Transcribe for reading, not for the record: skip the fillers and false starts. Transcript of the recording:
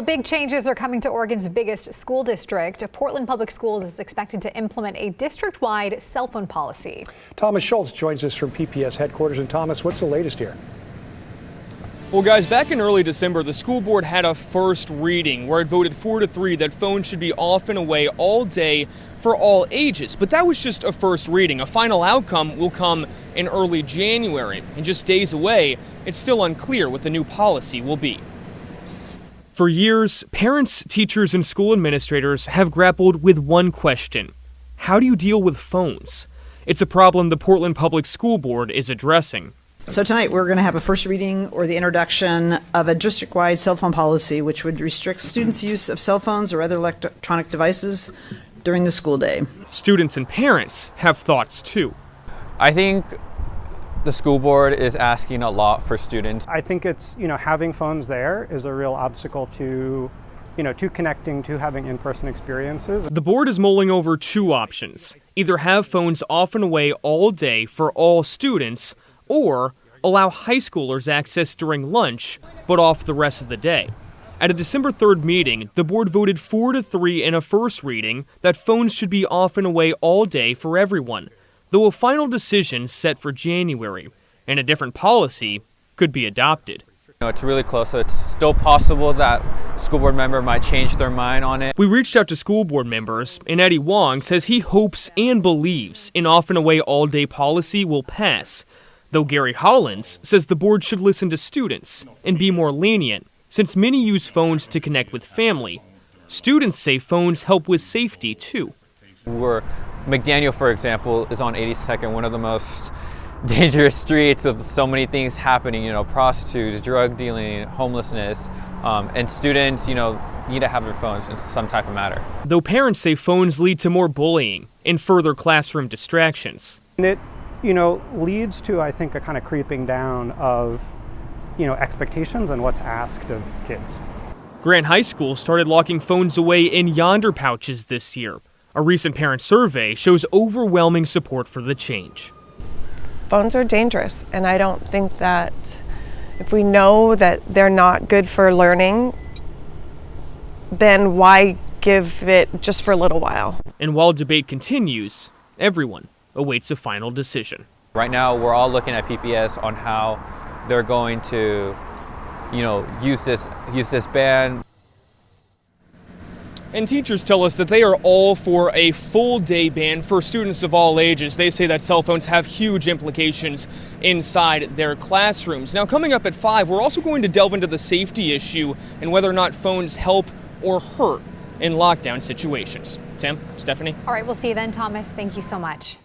Big changes are coming to Oregon's biggest school district. Portland Public Schools is expected to implement a district-wide cell phone policy. Thomas Schultz joins us from PPS headquarters. And Thomas, what's the latest here? Well, guys, back in early December, the school board had a first reading where it voted 4-3 that phones should be off and away all day for all ages. But that was just a first reading. A final outcome will come in early January. And just days away, it's still unclear what the new policy will be. For years, parents, teachers, and school administrators have grappled with one question: how do you deal with phones? It's a problem the Portland Public School Board is addressing. So tonight we're going to have a first reading or the introduction of a district-wide cell phone policy which would restrict students' use of cell phones or other electronic devices during the school day. Students and parents have thoughts too. I think the school board is asking a lot for students. I think it's, having phones there is a real obstacle to, to connecting, to having in-person experiences. The board is mulling over two options: either have phones off and away all day for all students, or allow high schoolers access during lunch, but off the rest of the day. At a December 3rd meeting, the board voted 4-3 in a first reading that phones should be off and away all day for everyone, though a final decision set for January, and a different policy could be adopted. It's really close, so it's still possible that school board member might change their mind on it. We reached out to school board members, and Eddie Wong says he hopes and believes an off and away all day policy will pass, though Gary Hollins says the board should listen to students and be more lenient, since many use phones to connect with family. Students say phones help with safety too. McDaniel, for example, is on 82nd, one of the most dangerous streets with so many things happening, prostitutes, drug dealing, homelessness, and students, need to have their phones in some type of matter. Though parents say phones lead to more bullying and further classroom distractions. And it, leads to, I think, a kind of creeping down of, expectations and what's asked of kids. Grant High School started locking phones away in yonder pouches this year. A recent parent survey shows overwhelming support for the change. Phones are dangerous, and I don't think that if we know that they're not good for learning, then why give it just for a little while? And while debate continues, everyone awaits a final decision. Right now, we're all looking at PPS on how they're going to, use this ban. And teachers tell us that they are all for a full-day ban for students of all ages. They say that cell phones have huge implications inside their classrooms. Now, coming up at 5, we're also going to delve into the safety issue and whether or not phones help or hurt in lockdown situations. Tim, Stephanie? All right, we'll see you then, Thomas. Thank you so much.